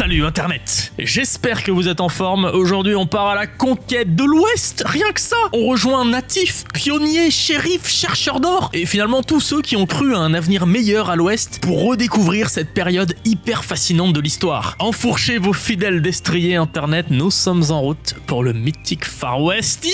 Salut Internet, j'espère que vous êtes en forme. Aujourd'hui on part à la conquête de l'Ouest, rien que ça. On rejoint natifs, pionniers, shérifs, chercheurs d'or et finalement tous ceux qui ont cru à un avenir meilleur à l'Ouest pour redécouvrir cette période hyper fascinante de l'histoire. Enfourchez vos fidèles destriers Internet, nous sommes en route pour le mythique Far West.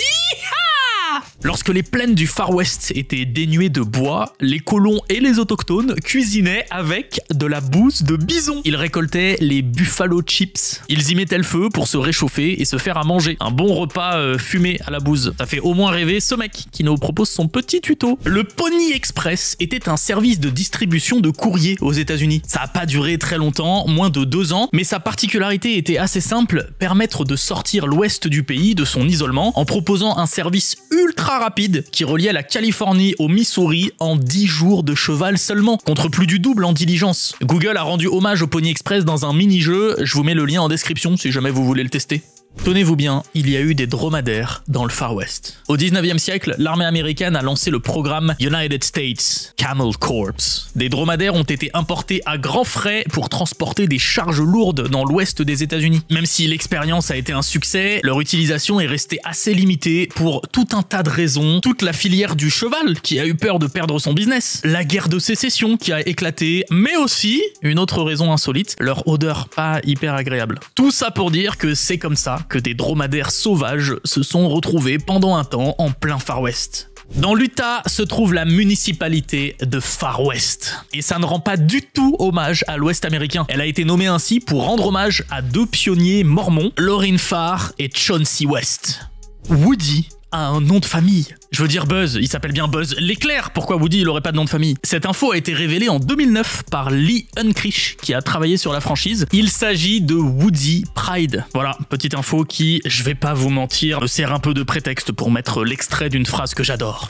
Lorsque les plaines du Far West étaient dénuées de bois, les colons et les autochtones cuisinaient avec de la bouse de bison. Ils récoltaient les buffalo chips. Ils y mettaient le feu pour se réchauffer et se faire à manger. Un bon repas fumé à la bouse. Ça fait au moins rêver ce mec qui nous propose son petit tuto. Le Pony Express était un service de distribution de courrier aux États-Unis. Ça n'a pas duré très longtemps, moins de 2 ans, mais sa particularité était assez simple, permettre de sortir l'ouest du pays de son isolement en proposant un service ultra rapide qui reliait la Californie au Missouri en 10 jours de cheval seulement, contre plus du double en diligence. Google a rendu hommage au Pony Express dans un mini-jeu, je vous mets le lien en description si jamais vous voulez le tester. Tenez-vous bien, il y a eu des dromadaires dans le Far West. Au 19e siècle, l'armée américaine a lancé le programme United States Camel Corps. Des dromadaires ont été importés à grands frais pour transporter des charges lourdes dans l'ouest des États-Unis. Même si l'expérience a été un succès, leur utilisation est restée assez limitée pour tout un tas de raisons. Toute la filière du cheval qui a eu peur de perdre son business, la guerre de sécession qui a éclaté, mais aussi, une autre raison insolite, leur odeur pas hyper agréable. Tout ça pour dire que c'est comme ça que des dromadaires sauvages se sont retrouvés pendant un temps en plein Far West. Dans l'Utah se trouve la municipalité de Far West. Et ça ne rend pas du tout hommage à l'Ouest américain. Elle a été nommée ainsi pour rendre hommage à 2 pionniers mormons, Lorin Farr et Chauncey West. Woody a un nom de famille. Je veux dire Buzz, il s'appelle bien Buzz l'éclair, pourquoi Woody il aurait pas de nom de famille? Cette info a été révélée en 2009 par Lee Unkrich qui a travaillé sur la franchise. Il s'agit de Woody Pride. Voilà, petite info qui, je vais pas vous mentir, me sert un peu de prétexte pour mettre l'extrait d'une phrase que j'adore.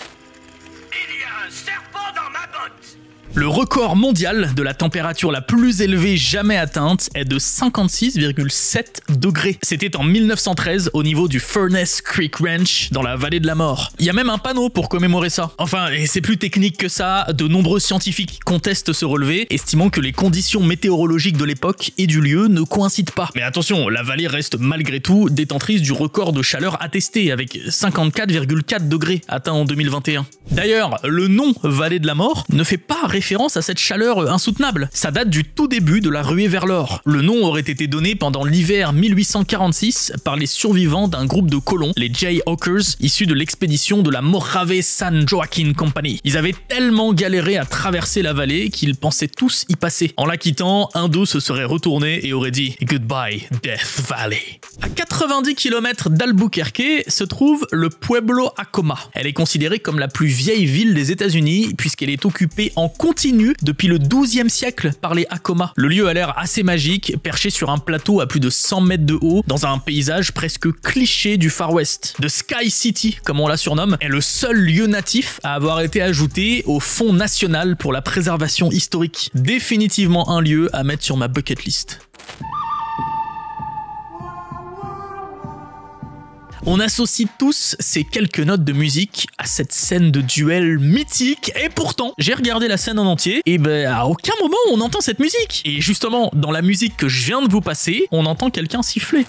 Il y a un serpent dans ma botte. Le record mondial de la température la plus élevée jamais atteinte est de 56,7 degrés. C'était en 1913 au niveau du Furnace Creek Ranch dans la vallée de la mort. Il y a même un panneau pour commémorer ça. Enfin, et c'est plus technique que ça, de nombreux scientifiques contestent ce relevé, estimant que les conditions météorologiques de l'époque et du lieu ne coïncident pas. Mais attention, la vallée reste malgré tout détentrice du record de chaleur attesté avec 54,4 degrés atteint en 2021. D'ailleurs, le nom Vallée de la Mort ne fait pas référence à cette chaleur insoutenable. Ça date du tout début de la ruée vers l'or. Le nom aurait été donné pendant l'hiver 1846 par les survivants d'un groupe de colons, les Jayhawkers, issus de l'expédition de la Mojave San Joaquin Company. Ils avaient tellement galéré à traverser la vallée qu'ils pensaient tous y passer. En la quittant, un d'eux se serait retourné et aurait dit « Goodbye, Death Valley ». À 90 km d'Albuquerque se trouve le Pueblo Acoma. Elle est considérée comme la plus vieille ville des États-Unis puisqu'elle est occupée en continu depuis le 12e siècle par les Acoma. Le lieu a l'air assez magique, perché sur un plateau à plus de 100 mètres de haut, dans un paysage presque cliché du Far West. The Sky City, comme on la surnomme, est le seul lieu natif à avoir été ajouté au Fonds national pour la préservation historique. Définitivement un lieu à mettre sur ma bucket list. On associe tous ces quelques notes de musique à cette scène de duel mythique et pourtant, j'ai regardé la scène en entier et à aucun moment on entend cette musique. Et justement, dans la musique que je viens de vous passer, on entend quelqu'un siffler.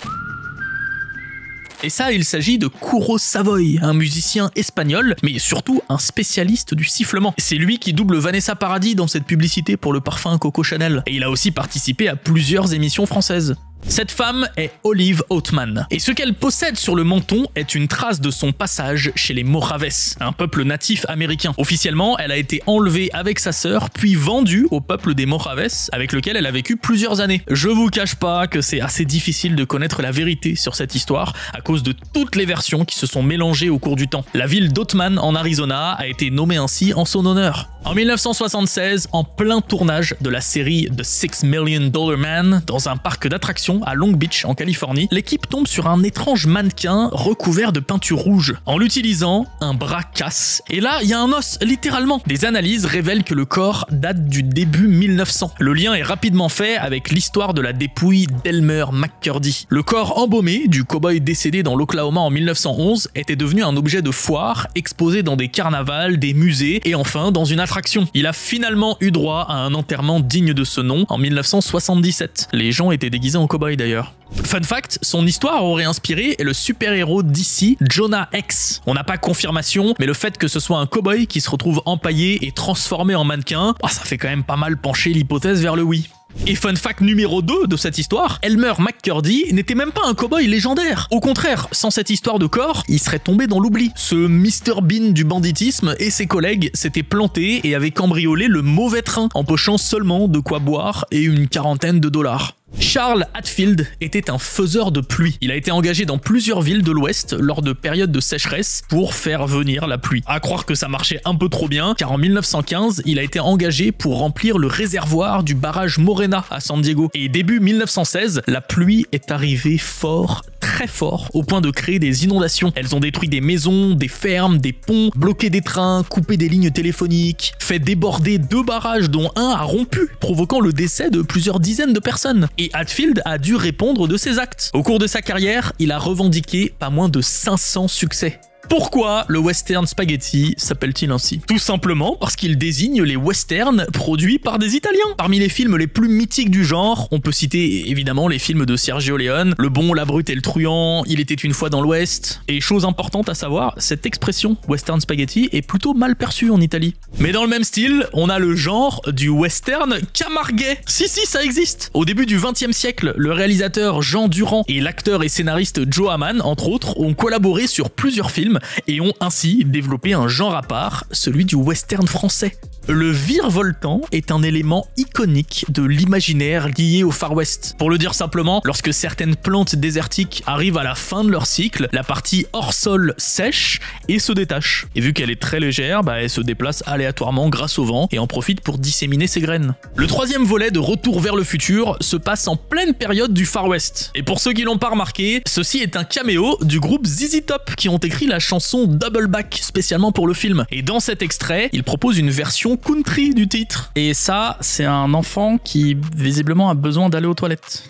Et ça, il s'agit de Kuro Savoy, un musicien espagnol, mais surtout un spécialiste du sifflement. C'est lui qui double Vanessa Paradis dans cette publicité pour le parfum Coco Chanel. Et il a aussi participé à plusieurs émissions françaises. Cette femme est Olive Oatman, et ce qu'elle possède sur le menton est une trace de son passage chez les Mojaves, un peuple natif américain. Officiellement, elle a été enlevée avec sa sœur, puis vendue au peuple des Mojaves, avec lequel elle a vécu plusieurs années. Je vous cache pas que c'est assez difficile de connaître la vérité sur cette histoire, à cause de toutes les versions qui se sont mélangées au cours du temps. La ville d'Oatman, en Arizona, a été nommée ainsi en son honneur. En 1976, en plein tournage de la série The $6 Million Man, dans un parc d'attractions à Long Beach, en Californie, l'équipe tombe sur un étrange mannequin recouvert de peinture rouge. En l'utilisant, un bras casse. Et là, il y a un os, littéralement. Des analyses révèlent que le corps date du début 1900. Le lien est rapidement fait avec l'histoire de la dépouille d'Elmer McCurdy. Le corps embaumé du cow-boy décédé dans l'Oklahoma en 1911 était devenu un objet de foire, exposé dans des carnavals, des musées et enfin dans une attraction. Il a finalement eu droit à un enterrement digne de ce nom en 1977. Les gens étaient déguisés en cow-boy. cow-boy d'ailleurs. Fun fact, son histoire aurait inspiré le super-héros d'ici, Jonah Hex. On n'a pas confirmation, mais le fait que ce soit un cow-boy qui se retrouve empaillé et transformé en mannequin, ça fait quand même pas mal pencher l'hypothèse vers le oui. Et fun fact numéro 2 de cette histoire, Elmer McCurdy n'était même pas un cow-boy légendaire. Au contraire, sans cette histoire de corps, il serait tombé dans l'oubli. Ce Mr Bean du banditisme et ses collègues s'étaient plantés et avaient cambriolé le mauvais train, empochant seulement de quoi boire et une quarantaine de dollars. Charles Hatfield était un faiseur de pluie. Il a été engagé dans plusieurs villes de l'Ouest lors de périodes de sécheresse pour faire venir la pluie. À croire que ça marchait un peu trop bien, car en 1915, il a été engagé pour remplir le réservoir du barrage Morena à San Diego. Et début 1916, la pluie est arrivée fort, très fort, au point de créer des inondations. Elles ont détruit des maisons, des fermes, des ponts, bloqué des trains, coupé des lignes téléphoniques, fait déborder 2 barrages dont un a rompu, provoquant le décès de plusieurs dizaines de personnes. Et Hatfield a dû répondre de ses actes. Au cours de sa carrière, il a revendiqué pas moins de 500 succès. Pourquoi le western spaghetti s'appelle-t-il ainsi? Tout simplement parce qu'il désigne les westerns produits par des Italiens. Parmi les films les plus mythiques du genre, on peut citer évidemment les films de Sergio Leone, Le Bon, la Brute et le Truand, Il était une fois dans l'Ouest. Et chose importante à savoir, cette expression western spaghetti est plutôt mal perçue en Italie. Mais dans le même style, on a le genre du western camarguais. Si, ça existe. Au début du XXe siècle, le réalisateur Jean Durand et l'acteur et scénariste Joe Hamann, entre autres, ont collaboré sur plusieurs films et ont ainsi développé un genre à part, celui du western français. Le virevoltant est un élément iconique de l'imaginaire lié au Far West. Pour le dire simplement, lorsque certaines plantes désertiques arrivent à la fin de leur cycle, la partie hors sol sèche et se détache. Et vu qu'elle est très légère, elle se déplace aléatoirement grâce au vent et en profite pour disséminer ses graines. Le troisième volet de Retour vers le futur se passe en pleine période du Far West. Et pour ceux qui l'ont pas remarqué, ceci est un caméo du groupe ZZ Top qui ont écrit la chanson Double Back spécialement pour le film. Et dans cet extrait, ils proposent une version country du titre. Et ça, c'est un enfant qui visiblement a besoin d'aller aux toilettes.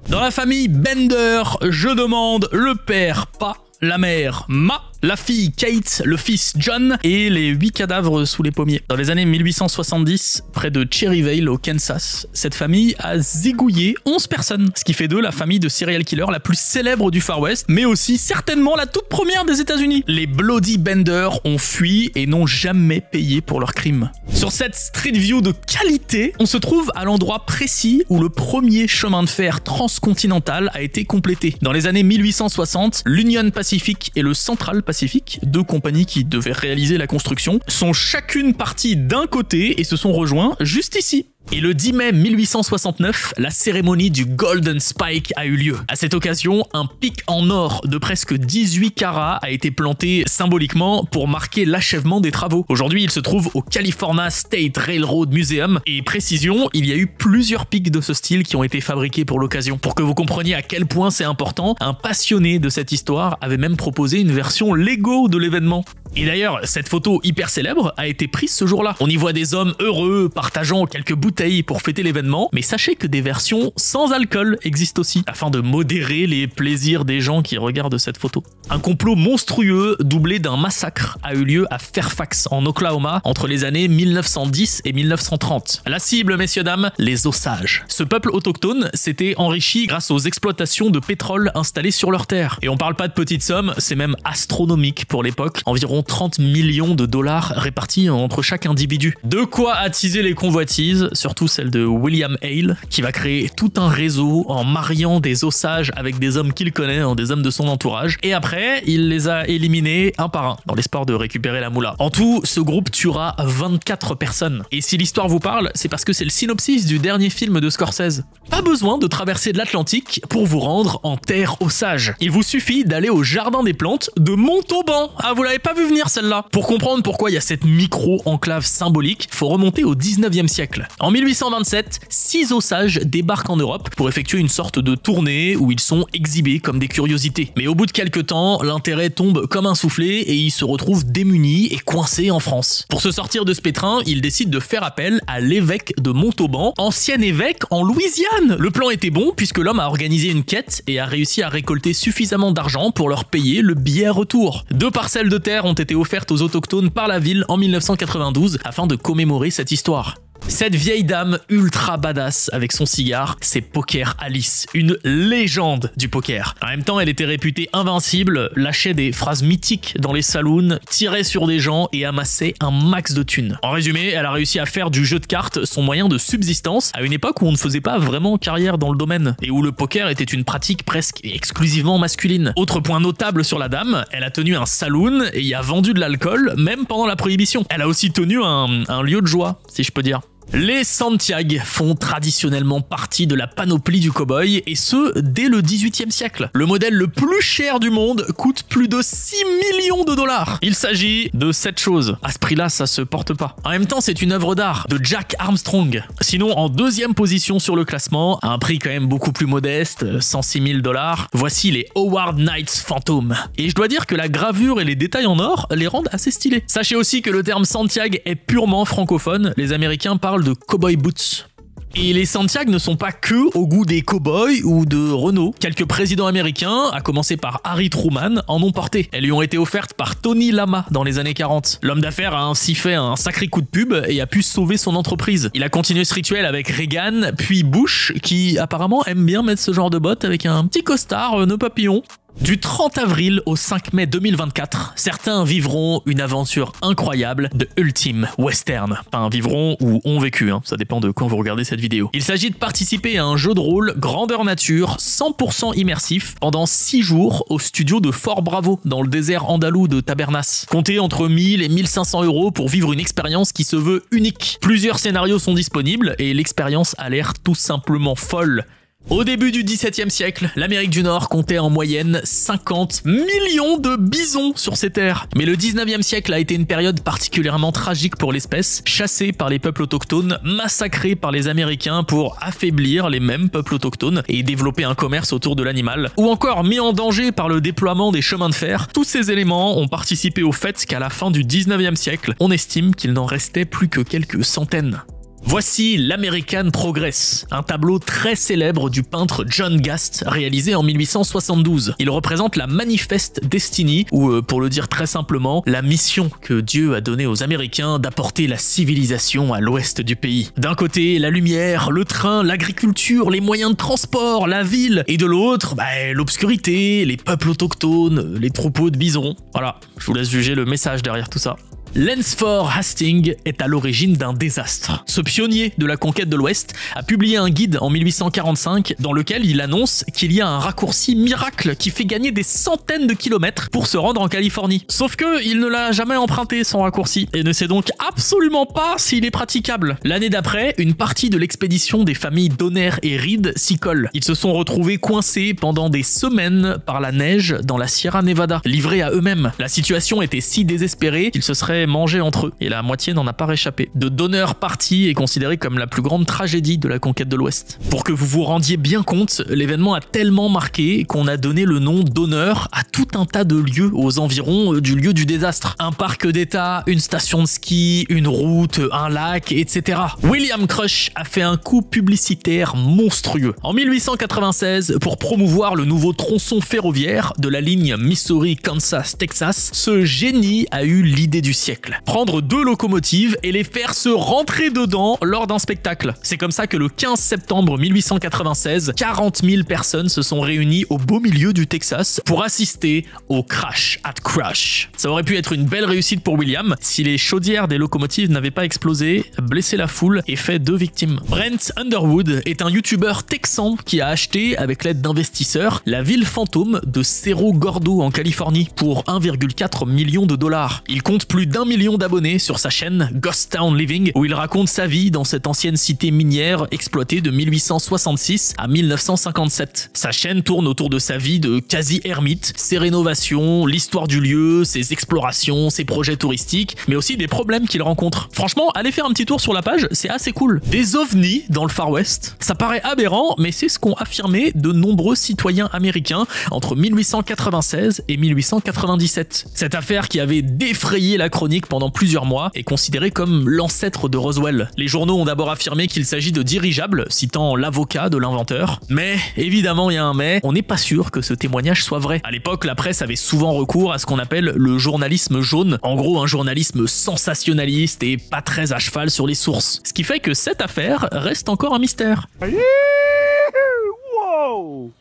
Dans la famille Bender, je demande le père pas, la mère ma, la fille Kate, le fils John et les 8 cadavres sous les pommiers. Dans les années 1870, près de Cherryvale au Kansas, cette famille a zigouillé 11 personnes, ce qui fait d'eux la famille de serial killer la plus célèbre du Far West, mais aussi certainement la toute première des États-Unis. Les Bloody Bender ont fui et n'ont jamais payé pour leurs crimes. Sur cette street view de qualité, on se trouve à l'endroit précis où le premier chemin de fer transcontinental a été complété. Dans les années 1860, l'Union Pacific et le Central Pacific, 2 compagnies qui devaient réaliser la construction, sont chacune parties d'un côté et se sont rejoints juste ici. Et le 10 mai 1869, la cérémonie du Golden Spike a eu lieu. À cette occasion, un pic en or de presque 18 carats a été planté symboliquement pour marquer l'achèvement des travaux. Aujourd'hui, il se trouve au California State Railroad Museum. Et précision, il y a eu plusieurs pics de ce style qui ont été fabriqués pour l'occasion. Pour que vous compreniez à quel point c'est important, un passionné de cette histoire avait même proposé une version Lego de l'événement. Et d'ailleurs, cette photo hyper célèbre a été prise ce jour-là. On y voit des hommes heureux, partageant quelques bouteilles pour fêter l'événement, mais sachez que des versions sans alcool existent aussi, afin de modérer les plaisirs des gens qui regardent cette photo. Un complot monstrueux doublé d'un massacre a eu lieu à Fairfax, en Oklahoma, entre les années 1910 et 1930. La cible, messieurs dames, les Osages. Ce peuple autochtone s'était enrichi grâce aux exploitations de pétrole installées sur leurs terres. Et on parle pas de petites sommes, c'est même astronomique pour l'époque, environ 30 millions de dollars répartis entre chaque individu. De quoi attiser les convoitises, surtout celle de William Hale, qui va créer tout un réseau en mariant des Osages avec des hommes qu'il connaît, des hommes de son entourage, et après, il les a éliminés un par un, dans l'espoir de récupérer la moula. En tout, ce groupe tuera 24 personnes. Et si l'histoire vous parle, c'est parce que c'est le synopsis du dernier film de Scorsese. Pas besoin de traverser de l'Atlantique pour vous rendre en terre Osage. Il vous suffit d'aller au Jardin des Plantes de Montauban. Ah, vous l'avez pas vu venir celle-là. Pour comprendre pourquoi il y a cette micro-enclave symbolique, faut remonter au 19e siècle. En 1827, 6 Osages débarquent en Europe pour effectuer une sorte de tournée où ils sont exhibés comme des curiosités. Mais au bout de quelques temps, l'intérêt tombe comme un soufflé et ils se retrouvent démunis et coincés en France. Pour se sortir de ce pétrin, ils décident de faire appel à l'évêque de Montauban, ancien évêque en Louisiane. Le plan était bon puisque l'homme a organisé une quête et a réussi à récolter suffisamment d'argent pour leur payer le billet retour. 2 parcelles de terre ont été offertes aux autochtones par la ville en 1992 afin de commémorer cette histoire. Cette vieille dame ultra badass avec son cigare, c'est Poker Alice, une légende du poker. En même temps, elle était réputée invincible, lâchait des phrases mythiques dans les saloons, tirait sur des gens et amassait un max de thunes. En résumé, elle a réussi à faire du jeu de cartes son moyen de subsistance à une époque où on ne faisait pas vraiment carrière dans le domaine et où le poker était une pratique presque exclusivement masculine. Autre point notable sur la dame, elle a tenu un saloon et y a vendu de l'alcool même pendant la prohibition. Elle a aussi tenu un lieu de joie, si je peux dire. Les Santiago font traditionnellement partie de la panoplie du cow-boy, et ce, dès le XVIIIe siècle. Le modèle le plus cher du monde coûte plus de 6 millions de dollars. Il s'agit de cette chose. À ce prix-là, ça se porte pas. En même temps, c'est une œuvre d'art de Jack Armstrong. Sinon, en deuxième position sur le classement, à un prix quand même beaucoup plus modeste, 106 000 dollars, voici les Howard Knights Phantom. Et je dois dire que la gravure et les détails en or les rendent assez stylés. Sachez aussi que le terme Santiago est purement francophone. Les Américains parlent de cowboy boots. Et les Santiago ne sont pas que au goût des cowboys ou de Renault. Quelques présidents américains, à commencer par Harry Truman, en ont porté. Elles lui ont été offertes par Tony Lama dans les années 40. L'homme d'affaires a ainsi fait un sacré coup de pub et a pu sauver son entreprise. Il a continué ce rituel avec Reagan, puis Bush, qui apparemment aime bien mettre ce genre de bottes avec un petit costard nœud papillon. Du 30 avril au 5 mai 2024, certains vivront une aventure incroyable de Ultimate Western. Enfin, vivront ou ont vécu, ça dépend de quand vous regardez cette vidéo. Il s'agit de participer à un jeu de rôle grandeur nature, 100% immersif, pendant 6 jours au studio de Fort Bravo, dans le désert andalou de Tabernas. Comptez entre 1000 et 1500 € pour vivre une expérience qui se veut unique. Plusieurs scénarios sont disponibles et l'expérience a l'air tout simplement folle. Au début du XVIIe siècle, l'Amérique du Nord comptait en moyenne 50 millions de bisons sur ses terres. Mais le XIXe siècle a été une période particulièrement tragique pour l'espèce, chassée par les peuples autochtones, massacrée par les Américains pour affaiblir les mêmes peuples autochtones et développer un commerce autour de l'animal, ou encore mis en danger par le déploiement des chemins de fer. Tous ces éléments ont participé au fait qu'à la fin du XIXe siècle, on estime qu'il n'en restait plus que quelques centaines. Voici l'American Progress, un tableau très célèbre du peintre John Gast, réalisé en 1872. Il représente la Manifest Destiny, ou pour le dire très simplement, la mission que Dieu a donnée aux Américains d'apporter la civilisation à l'ouest du pays. D'un côté, la lumière, le train, l'agriculture, les moyens de transport, la ville, et de l'autre, l'obscurité, les peuples autochtones, les troupeaux de bisons. Voilà, je vous laisse juger le message derrière tout ça. Lansford Hastings est à l'origine d'un désastre. Ce pionnier de la conquête de l'Ouest a publié un guide en 1845 dans lequel il annonce qu'il y a un raccourci miracle qui fait gagner des centaines de kilomètres pour se rendre en Californie. Sauf que il ne l'a jamais emprunté, son raccourci, et ne sait donc absolument pas s'il est praticable. L'année d'après, une partie de l'expédition des familles Donner et Reed s'y colle. Ils se sont retrouvés coincés pendant des semaines par la neige dans la Sierra Nevada, livrés à eux-mêmes. La situation était si désespérée qu'ils se seraient mangés entre eux, et la moitié n'en a pas réchappé. The Donner Party est considéré comme la plus grande tragédie de la conquête de l'Ouest. Pour que vous vous rendiez bien compte, l'événement a tellement marqué qu'on a donné le nom d'honneur à tout un tas de lieux aux environs du lieu du désastre. Un parc d'État, une station de ski, une route, un lac, etc. William Crush a fait un coup publicitaire monstrueux. En 1896, pour promouvoir le nouveau tronçon ferroviaire de la ligne Missouri-Kansas-Texas, ce génie a eu l'idée du siècle. Prendre 2 locomotives et les faire se rentrer dedans lors d'un spectacle. C'est comme ça que le 15 septembre 1896, 40 000 personnes se sont réunies au beau milieu du Texas pour assister au Crash at Crush. Ça aurait pu être une belle réussite pour William si les chaudières des locomotives n'avaient pas explosé, blessé la foule et fait 2 victimes. Brent Underwood est un youtubeur texan qui a acheté, avec l'aide d'investisseurs, la ville fantôme de Cerro Gordo en Californie pour 1,4 million de dollars. Il compte plus d'1 million d'abonnés sur sa chaîne Ghost Town Living, où il raconte sa vie dans cette ancienne cité minière exploitée de 1866 à 1957. Sa chaîne tourne autour de sa vie de quasi-ermite, ses rénovations, l'histoire du lieu, ses explorations, ses projets touristiques, mais aussi des problèmes qu'il rencontre. Franchement, allez faire un petit tour sur la page, c'est assez cool. Des ovnis dans le Far West, ça paraît aberrant, mais c'est ce qu'ont affirmé de nombreux citoyens américains entre 1896 et 1897. Cette affaire qui avait défrayé la chronique chronique pendant plusieurs mois, est considéré comme l'ancêtre de Roswell. Les journaux ont d'abord affirmé qu'il s'agit de dirigeables, citant l'avocat de l'inventeur. Mais, évidemment il y a un mais, on n'est pas sûr que ce témoignage soit vrai. À l'époque, la presse avait souvent recours à ce qu'on appelle le journalisme jaune, en gros un journalisme sensationnaliste et pas très à cheval sur les sources. Ce qui fait que cette affaire reste encore un mystère.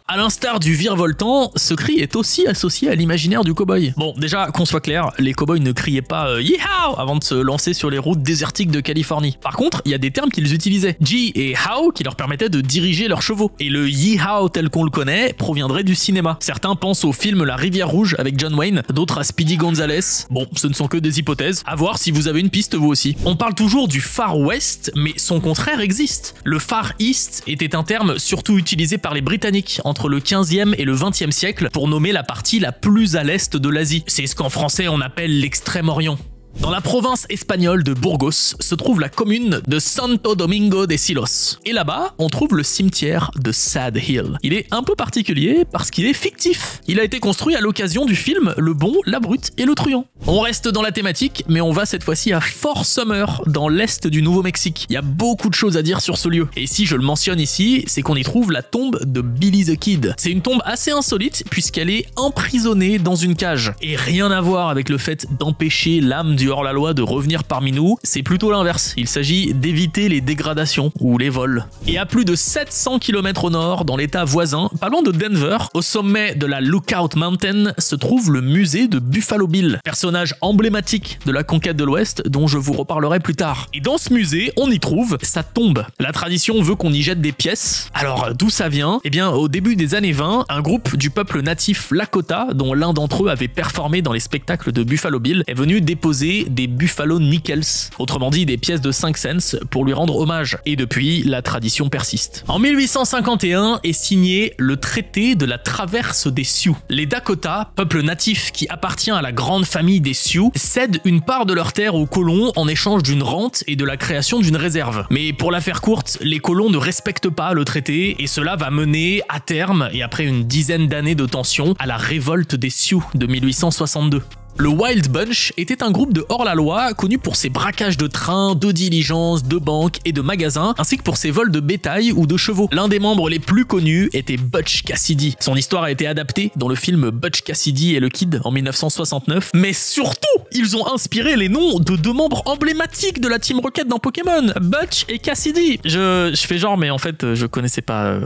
À l'instar du virevoltant, ce cri est aussi associé à l'imaginaire du cow-boy. Bon, déjà, qu'on soit clair, les cow-boys ne criaient pas Yeehaw avant de se lancer sur les routes désertiques de Californie. Par contre, il y a des termes qu'ils utilisaient. Gee et how qui leur permettaient de diriger leurs chevaux. Et le Yeehaw tel qu'on le connaît proviendrait du cinéma. Certains pensent au film La Rivière Rouge avec John Wayne, d'autres à Speedy Gonzales. Bon, ce ne sont que des hypothèses. À voir si vous avez une piste vous aussi. On parle toujours du Far West, mais son contraire existe. Le Far East était un terme surtout utilisé par les Britanniques entre le 15e et le 20e siècle pour nommer la partie la plus à l'est de l'Asie. C'est ce qu'en français on appelle l'Extrême-Orient. Dans la province espagnole de Burgos se trouve la commune de Santo Domingo de Silos. Et là-bas, on trouve le cimetière de Sad Hill. Il est un peu particulier parce qu'il est fictif. Il a été construit à l'occasion du film Le Bon, la Brute et le Truand. On reste dans la thématique, mais on va cette fois-ci à Fort Summer, dans l'est du Nouveau-Mexique. Il y a beaucoup de choses à dire sur ce lieu. Et si je le mentionne ici, c'est qu'on y trouve la tombe de Billy the Kid. C'est une tombe assez insolite puisqu'elle est emprisonnée dans une cage. Et rien à voir avec le fait d'empêcher l'âme du hors-la-loi de revenir parmi nous, c'est plutôt l'inverse. Il s'agit d'éviter les dégradations ou les vols. Et à plus de 700 km au nord, dans l'état voisin, pas loin de Denver, au sommet de la Lookout Mountain, se trouve le musée de Buffalo Bill, personnage emblématique de la conquête de l'Ouest dont je vous reparlerai plus tard. Et dans ce musée, on y trouve sa tombe. La tradition veut qu'on y jette des pièces. Alors d'où ça vient? Eh bien, au début des années 20, un groupe du peuple natif Lakota, dont l'un d'entre eux avait performé dans les spectacles de Buffalo Bill, est venu déposer des Buffalo Nickels, autrement dit des pièces de 5 cents pour lui rendre hommage. Et depuis, la tradition persiste. En 1851 est signé le traité de la traverse des Sioux. Les Dakota, peuple natif qui appartient à la grande famille des Sioux, cèdent une part de leurs terres aux colons en échange d'une rente et de la création d'une réserve. Mais pour la faire courte, les colons ne respectent pas le traité et cela va mener à terme, et après une dizaine d'années de tension, à la révolte des Sioux de 1862. Le Wild Bunch était un groupe de hors-la-loi connu pour ses braquages de trains, de diligences, de banques et de magasins, ainsi que pour ses vols de bétail ou de chevaux. L'un des membres les plus connus était Butch Cassidy. Son histoire a été adaptée dans le film Butch Cassidy et le Kid en 1969, mais surtout, ils ont inspiré les noms de deux membres emblématiques de la Team Rocket dans Pokémon, Butch et Cassidy. Je fais genre, mais en fait, je connaissais pas,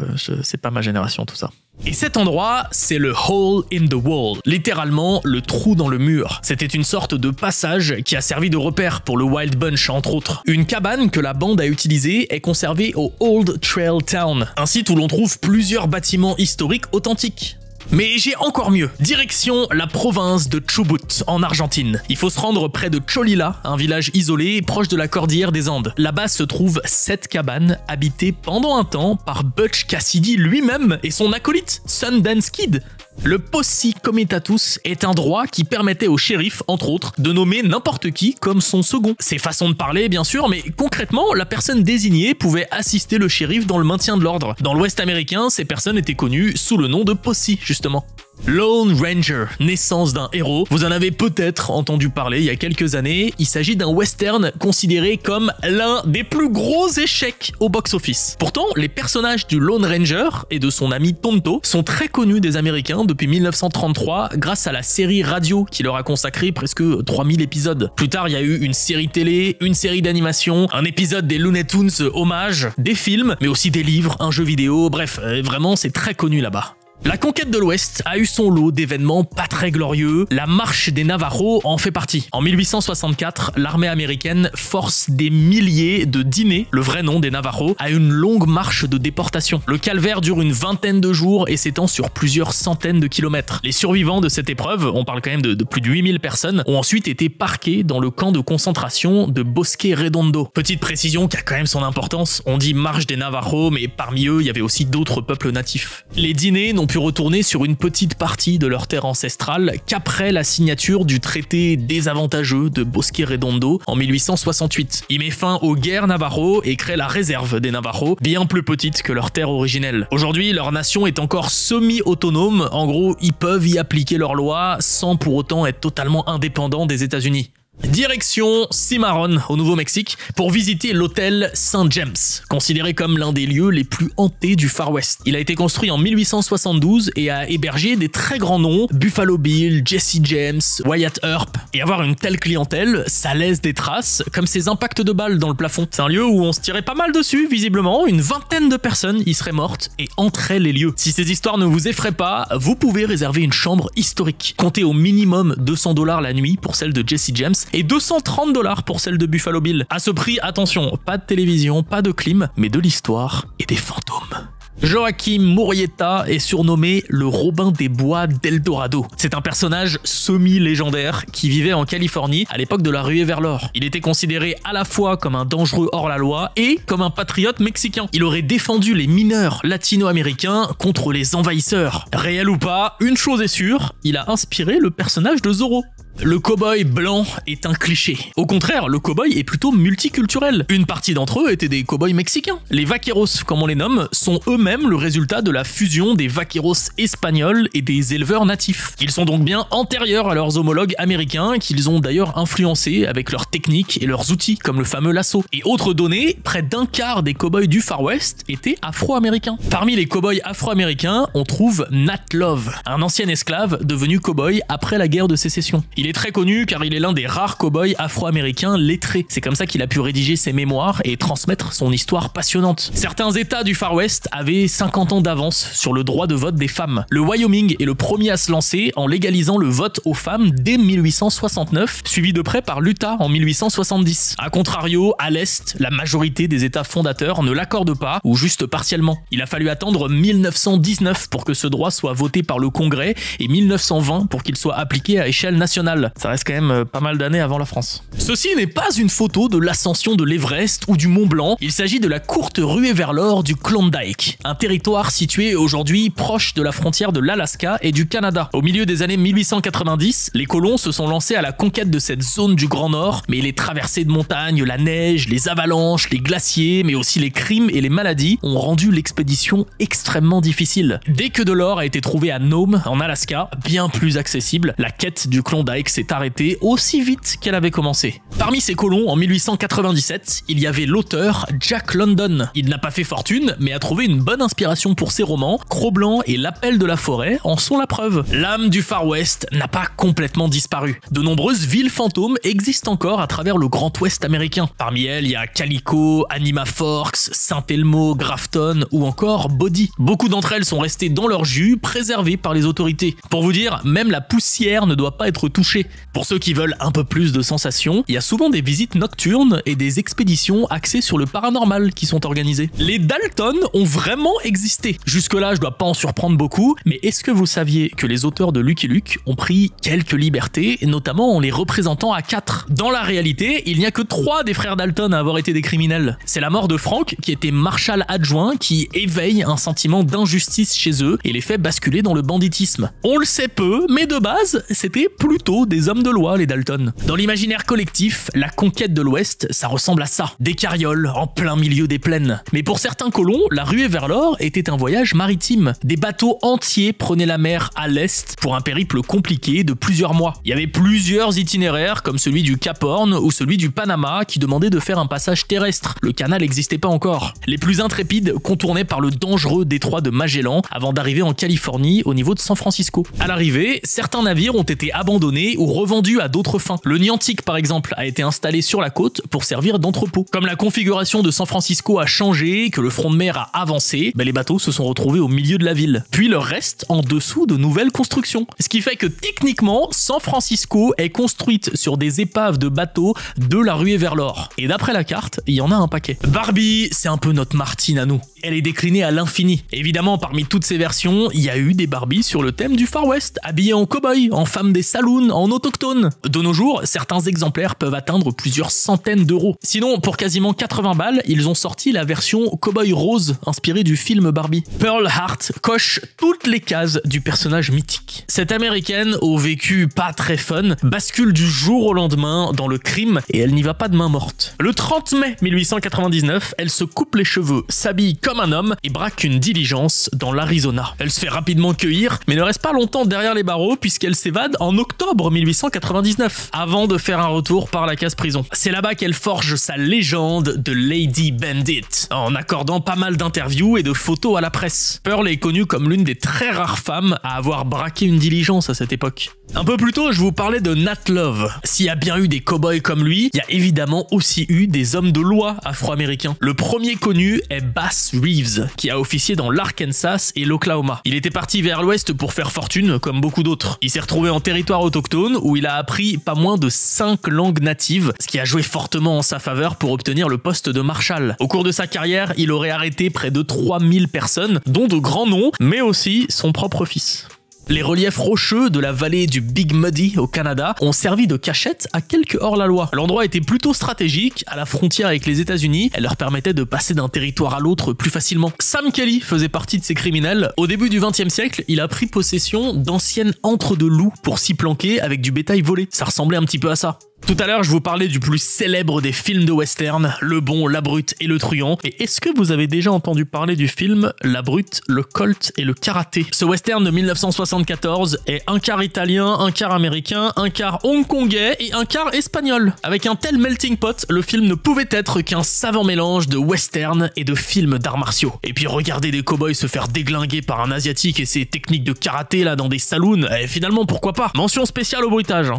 c'est pas ma génération tout ça. Et cet endroit, c'est le Hole in the Wall, littéralement le trou dans le mur. C'était une sorte de passage qui a servi de repère pour le Wild Bunch entre autres. Une cabane que la bande a utilisée est conservée au Old Trail Town, un site où l'on trouve plusieurs bâtiments historiques authentiques. Mais j'ai encore mieux. Direction la province de Chubut, en Argentine. Il faut se rendre près de Cholila, un village isolé proche de la cordillère des Andes. Là-bas se trouvent 7 cabanes habitées pendant un temps par Butch Cassidy lui-même et son acolyte, Sundance Kid. Le Posse Comitatus est un droit qui permettait au shérif, entre autres, de nommer n'importe qui comme son second. C'est façon de parler, bien sûr, mais concrètement, la personne désignée pouvait assister le shérif dans le maintien de l'ordre. Dans l'Ouest américain, ces personnes étaient connues sous le nom de Posse, justement. Lone Ranger, naissance d'un héros. Vous en avez peut-être entendu parler il y a quelques années. Il s'agit d'un western considéré comme l'un des plus gros échecs au box-office. Pourtant, les personnages du Lone Ranger et de son ami Tonto sont très connus des Américains depuis 1933 grâce à la série radio qui leur a consacré presque 3000 épisodes. Plus tard, il y a eu une série télé, une série d'animation, un épisode des Looney Tunes hommage, des films, mais aussi des livres, un jeu vidéo, bref, vraiment c'est très connu là-bas. La conquête de l'Ouest a eu son lot d'événements pas très glorieux, la marche des Navajos en fait partie. En 1864, l'armée américaine force des milliers de Dinés, le vrai nom des Navajos, à une longue marche de déportation. Le calvaire dure une vingtaine de jours et s'étend sur plusieurs centaines de kilomètres. Les survivants de cette épreuve, on parle quand même de plus de 8000 personnes, ont ensuite été parqués dans le camp de concentration de Bosque Redondo. Petite précision qui a quand même son importance, on dit marche des Navajos, mais parmi eux, il y avait aussi d'autres peuples natifs. Les Dinés n'ont pu retourner sur une petite partie de leur terre ancestrale qu'après la signature du traité désavantageux de Bosque Redondo en 1868. Il met fin aux guerres Navajo et crée la réserve des Navajos, bien plus petite que leur terre originelle. Aujourd'hui, leur nation est encore semi-autonome, en gros, ils peuvent y appliquer leurs lois sans pour autant être totalement indépendants des États-Unis. Direction Cimarron, au Nouveau-Mexique, pour visiter l'hôtel St. James, considéré comme l'un des lieux les plus hantés du Far West. Il a été construit en 1872 et a hébergé des très grands noms, Buffalo Bill, Jesse James, Wyatt Earp. Et avoir une telle clientèle, ça laisse des traces, comme ces impacts de balles dans le plafond. C'est un lieu où on se tirait pas mal dessus, visiblement. Une vingtaine de personnes y seraient mortes et entraient les lieux. Si ces histoires ne vous effraient pas, vous pouvez réserver une chambre historique. Comptez au minimum $200 la nuit pour celle de Jesse James et $230 pour celle de Buffalo Bill. À ce prix, attention, pas de télévision, pas de clim, mais de l'histoire et des fantômes. Joaquim Murrieta est surnommé le Robin des Bois d'Eldorado. C'est un personnage semi-légendaire qui vivait en Californie à l'époque de la ruée vers l'or. Il était considéré à la fois comme un dangereux hors-la-loi et comme un patriote mexicain. Il aurait défendu les mineurs latino-américains contre les envahisseurs. Réel ou pas, une chose est sûre, il a inspiré le personnage de Zorro. Le cow-boy blanc est un cliché. Au contraire, le cow-boy est plutôt multiculturel. Une partie d'entre eux étaient des cow-boys mexicains. Les vaqueros, comme on les nomme, sont eux-mêmes le résultat de la fusion des vaqueros espagnols et des éleveurs natifs. Ils sont donc bien antérieurs à leurs homologues américains, qu'ils ont d'ailleurs influencés avec leurs techniques et leurs outils, comme le fameux lasso. Et autre donnée, près d'un quart des cow-boys du Far West étaient afro-américains. Parmi les cow-boys afro-américains, on trouve Nat Love, un ancien esclave devenu cow-boy après la guerre de sécession. Il est très connu car il est l'un des rares cow-boys afro-américains lettrés. C'est comme ça qu'il a pu rédiger ses mémoires et transmettre son histoire passionnante. Certains états du Far West avaient 50 ans d'avance sur le droit de vote des femmes. Le Wyoming est le premier à se lancer en légalisant le vote aux femmes dès 1869, suivi de près par l'Utah en 1870. A contrario, à l'Est, la majorité des états fondateurs ne l'accordent pas, ou juste partiellement. Il a fallu attendre 1919 pour que ce droit soit voté par le Congrès et 1920 pour qu'il soit appliqué à échelle nationale. Ça reste quand même pas mal d'années avant la France. Ceci n'est pas une photo de l'ascension de l'Everest ou du Mont Blanc, il s'agit de la courte ruée vers l'or du Klondike, un territoire situé aujourd'hui proche de la frontière de l'Alaska et du Canada. Au milieu des années 1890, les colons se sont lancés à la conquête de cette zone du Grand Nord, mais les traversées de montagnes, la neige, les avalanches, les glaciers, mais aussi les crimes et les maladies ont rendu l'expédition extrêmement difficile. Dès que de l'or a été trouvé à Nome, en Alaska, bien plus accessible, la quête du Klondike s'est arrêtée aussi vite qu'elle avait commencé. Parmi ces colons, en 1897, il y avait l'auteur Jack London. Il n'a pas fait fortune, mais a trouvé une bonne inspiration pour ses romans. Cro-Blanc et L'Appel de la forêt en sont la preuve. L'âme du Far West n'a pas complètement disparu. De nombreuses villes fantômes existent encore à travers le Grand Ouest américain. Parmi elles, il y a Calico, Anima Forks, Saint Elmo, Grafton ou encore Bodie. Beaucoup d'entre elles sont restées dans leur jus, préservées par les autorités. Pour vous dire, même la poussière ne doit pas être touchée. Pour ceux qui veulent un peu plus de sensations, il y a souvent des visites nocturnes et des expéditions axées sur le paranormal qui sont organisées. Les Dalton ont vraiment existé. Jusque-là, je dois pas en surprendre beaucoup, mais est-ce que vous saviez que les auteurs de Lucky Luke ont pris quelques libertés, notamment en les représentant à 4? Dans la réalité, il n'y a que 3 des frères Dalton à avoir été des criminels. C'est la mort de Frank, qui était marshal adjoint, qui éveille un sentiment d'injustice chez eux et les fait basculer dans le banditisme. On le sait peu, mais de base, c'était plutôt des hommes de loi, les Dalton. Dans l'imaginaire collectif, la conquête de l'Ouest, ça ressemble à ça. Des carrioles en plein milieu des plaines. Mais pour certains colons, la ruée vers l'or était un voyage maritime. Des bateaux entiers prenaient la mer à l'Est pour un périple compliqué de plusieurs mois. Il y avait plusieurs itinéraires, comme celui du Cap Horn ou celui du Panama, qui demandaient de faire un passage terrestre. Le canal n'existait pas encore. Les plus intrépides contournaient par le dangereux détroit de Magellan avant d'arriver en Californie au niveau de San Francisco. À l'arrivée, certains navires ont été abandonnés ou revendus à d'autres fins. Le Niantic, par exemple, a été installé sur la côte pour servir d'entrepôt. Comme la configuration de San Francisco a changé, que le front de mer a avancé, les bateaux se sont retrouvés au milieu de la ville. Puis leur reste en dessous de nouvelles constructions. Ce qui fait que techniquement, San Francisco est construite sur des épaves de bateaux de la ruée vers l'or. Et d'après la carte, il y en a un paquet. Barbie, c'est un peu notre Martine à nous. Elle est déclinée à l'infini. Évidemment, parmi toutes ces versions, il y a eu des Barbies sur le thème du Far West, habillées en cow-boy, en femme des saloons, en autochtone. De nos jours, certains exemplaires peuvent atteindre plusieurs centaines d'euros. Sinon, pour quasiment 80 balles, ils ont sorti la version cow-boy rose, inspirée du film Barbie. Pearl Hart coche toutes les cases du personnage mythique. Cette américaine, au vécu pas très fun, bascule du jour au lendemain dans le crime et elle n'y va pas de main morte. Le 30 mai 1899, elle se coupe les cheveux, s'habille comme comme un homme et braque une diligence dans l'Arizona. Elle se fait rapidement cueillir, mais ne reste pas longtemps derrière les barreaux puisqu'elle s'évade en octobre 1899, avant de faire un retour par la case prison. C'est là-bas qu'elle forge sa légende de Lady Bandit, en accordant pas mal d'interviews et de photos à la presse. Pearl est connue comme l'une des très rares femmes à avoir braqué une diligence à cette époque. Un peu plus tôt, je vous parlais de Nat Love. S'il y a bien eu des cow-boys comme lui, il y a évidemment aussi eu des hommes de loi afro-américains. Le premier connu est Bass Reeves, qui a officié dans l'Arkansas et l'Oklahoma. Il était parti vers l'ouest pour faire fortune, comme beaucoup d'autres. Il s'est retrouvé en territoire autochtone où il a appris pas moins de 5 langues natives, ce qui a joué fortement en sa faveur pour obtenir le poste de marshal. Au cours de sa carrière, il aurait arrêté près de 3000 personnes, dont de grands noms, mais aussi son propre fils. Les reliefs rocheux de la vallée du Big Muddy au Canada ont servi de cachette à quelques hors-la-loi. L'endroit était plutôt stratégique, à la frontière avec les États-Unis, elle leur permettait de passer d'un territoire à l'autre plus facilement. Sam Kelly faisait partie de ces criminels. Au début du XXe siècle, il a pris possession d'anciennes antres de loups pour s'y planquer avec du bétail volé. Ça ressemblait un petit peu à ça. Tout à l'heure, je vous parlais du plus célèbre des films de western, Le Bon, la Brute et le Truand. Et est-ce que vous avez déjà entendu parler du film La Brute, le Colt et le Karaté? Ce western de 1974 est un quart italien, un quart américain, un quart hongkongais et un quart espagnol. Avec un tel melting pot, le film ne pouvait être qu'un savant mélange de western et de films d'arts martiaux. Et puis regarder des cow-boys se faire déglinguer par un asiatique et ses techniques de karaté là dans des saloons, et finalement pourquoi pas? Mention spéciale au bruitage.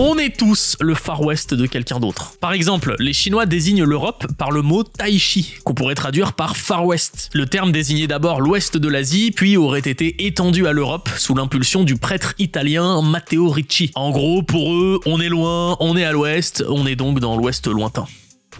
On est tous le Far West de quelqu'un d'autre. Par exemple, les Chinois désignent l'Europe par le mot Taichi, qu'on pourrait traduire par Far West. Le terme désignait d'abord l'ouest de l'Asie, puis aurait été étendu à l'Europe sous l'impulsion du prêtre italien Matteo Ricci. En gros, pour eux, on est loin, on est à l'ouest, on est donc dans l'ouest lointain.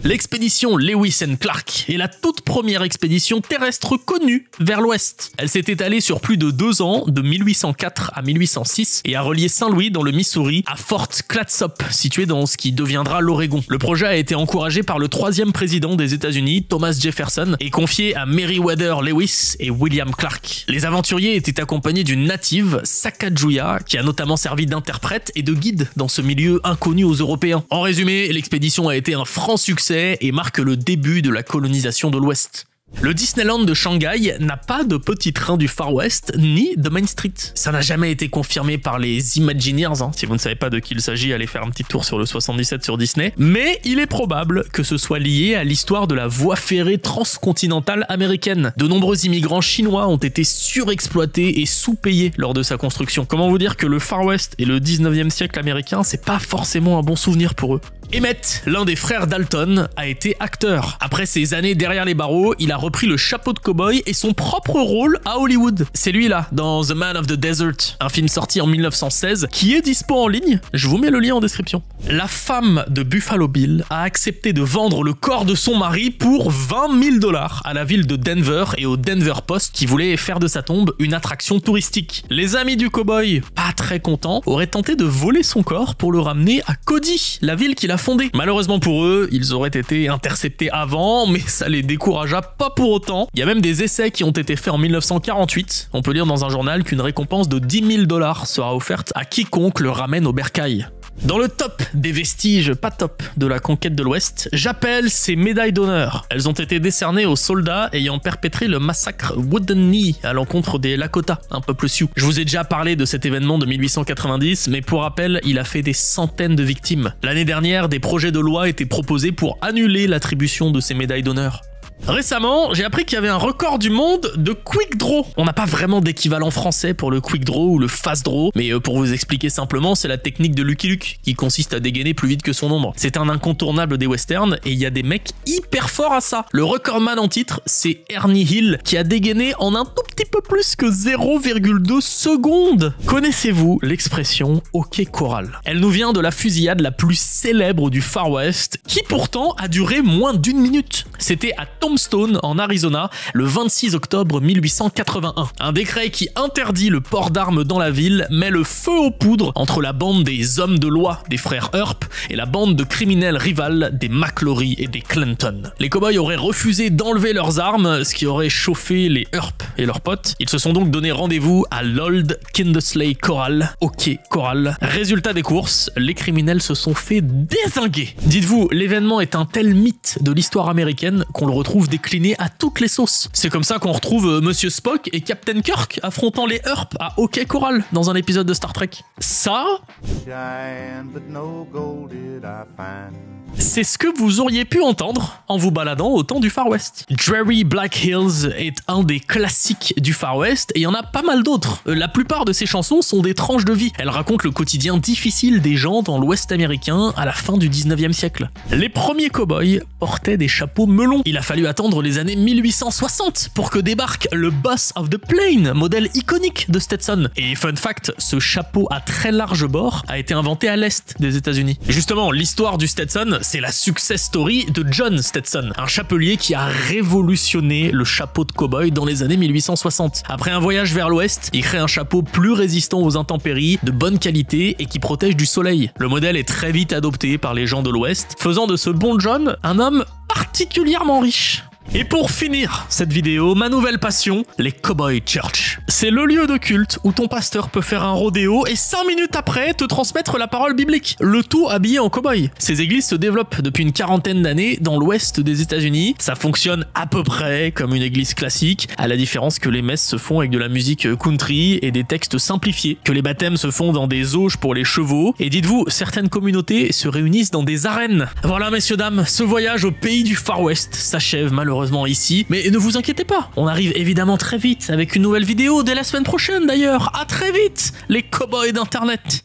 L'expédition Lewis and Clark est la toute première expédition terrestre connue vers l'ouest. Elle s'est étalée sur plus de 2 ans, de 1804 à 1806, et a relié Saint-Louis dans le Missouri à Fort Clatsop, situé dans ce qui deviendra l'Oregon. Le projet a été encouragé par le 3e président des États-Unis, Thomas Jefferson, et confié à Meriwether Lewis et William Clark. Les aventuriers étaient accompagnés d'une native, Sacagawea, qui a notamment servi d'interprète et de guide dans ce milieu inconnu aux Européens. En résumé, l'expédition a été un franc succès et marque le début de la colonisation de l'Ouest. Le Disneyland de Shanghai n'a pas de petit train du Far West ni de Main Street. Ça n'a jamais été confirmé par les Imagineers, Si vous ne savez pas de qui il s'agit, allez faire un petit tour sur le 77 sur Disney. Mais il est probable que ce soit lié à l'histoire de la voie ferrée transcontinentale américaine. De nombreux immigrants chinois ont été surexploités et sous-payés lors de sa construction. Comment vous dire que le Far West et le 19e siècle américain, c'est pas forcément un bon souvenir pour eux. Emmett, l'un des frères Dalton, a été acteur. Après ses années derrière les barreaux, il a repris le chapeau de cow-boy et son propre rôle à Hollywood. C'est lui là, dans The Man of the Desert, un film sorti en 1916, qui est dispo en ligne. Je vous mets le lien en description. La femme de Buffalo Bill a accepté de vendre le corps de son mari pour $20 000 à la ville de Denver et au Denver Post qui voulait faire de sa tombe une attraction touristique. Les amis du cow-boy, pas très contents, auraient tenté de voler son corps pour le ramener à Cody, la ville qu'il a fondée. Malheureusement pour eux, ils auraient été interceptés avant, mais ça les découragea pas pour autant. Il y a même des essais qui ont été faits en 1948. On peut lire dans un journal qu'une récompense de $10 000 sera offerte à quiconque le ramène au bercail. Dans le top des vestiges pas top de la conquête de l'Ouest, j'appelle ces médailles d'honneur. Elles ont été décernées aux soldats ayant perpétré le massacre Wooden Knee à l'encontre des Lakota, un peuple sioux. Je vous ai déjà parlé de cet événement de 1890, mais pour rappel, il a fait des centaines de victimes. L'année dernière, des projets de loi étaient proposés pour annuler l'attribution de ces médailles d'honneur. Récemment, j'ai appris qu'il y avait un record du monde de quick draw. On n'a pas vraiment d'équivalent français pour le quick draw ou le fast draw, mais pour vous expliquer simplement, c'est la technique de Lucky Luke qui consiste à dégainer plus vite que son ombre. C'est un incontournable des westerns et il y a des mecs hyper forts à ça. Le recordman en titre, c'est Ernie Hill qui a dégainé en un tout petit peu plus que 0,2 secondes. Connaissez-vous l'expression hockey choral? Elle nous vient de la fusillade la plus célèbre du Far West qui pourtant a duré moins d'1 minute. C'était à Tombstone, en Arizona, le 26 octobre 1881. Un décret qui interdit le port d'armes dans la ville met le feu aux poudres entre la bande des hommes de loi des frères Earp et la bande de criminels rivales des McClory et des Clinton. Les cow-boys auraient refusé d'enlever leurs armes, ce qui aurait chauffé les Earp et leurs potes. Ils se sont donc donné rendez-vous à l'Old Kindersley Corral, au quai Corral. Résultat des courses, les criminels se sont fait dézinguer. Dites-vous, l'événement est un tel mythe de l'histoire américaine qu'on le retrouve décliné à toutes les sauces. C'est comme ça qu'on retrouve Monsieur Spock et Captain Kirk affrontant les Earp à Hockey Corral dans un épisode de Star Trek. Ça, c'est ce que vous auriez pu entendre en vous baladant au temps du Far West. Dreary Black Hills est un des classiques du Far West et il y en a pas mal d'autres. La plupart de ces chansons sont des tranches de vie. Elles racontent le quotidien difficile des gens dans l'Ouest américain à la fin du 19e siècle. Les premiers cow-boys portaient des chapeaux melons. Il a fallu attendre les années 1860 pour que débarque le Boss of the Plane, modèle iconique de Stetson. Et fun fact, ce chapeau à très large bord a été inventé à l'est des États-Unis. Et justement, l'histoire du Stetson, c'est la success story de John Stetson, un chapelier qui a révolutionné le chapeau de cow-boy dans les années 1860. Après un voyage vers l'ouest, il crée un chapeau plus résistant aux intempéries, de bonne qualité et qui protège du soleil. Le modèle est très vite adopté par les gens de l'ouest, faisant de ce bon John un homme particulièrement riche. Et pour finir cette vidéo, ma nouvelle passion, les Cowboy Church. C'est le lieu de culte où ton pasteur peut faire un rodéo et 5 minutes après te transmettre la parole biblique, le tout habillé en cowboy. Ces églises se développent depuis une quarantaine d'années dans l'ouest des États-Unis. Ça fonctionne à peu près comme une église classique, à la différence que les messes se font avec de la musique country et des textes simplifiés, que les baptêmes se font dans des auges pour les chevaux, et dites-vous, certaines communautés se réunissent dans des arènes. Voilà messieurs dames, ce voyage au pays du Far West s'achève malheureusement ici, mais ne vous inquiétez pas, on arrive évidemment très vite avec une nouvelle vidéo dès la semaine prochaine d'ailleurs. À très vite les cow-boys d'internet.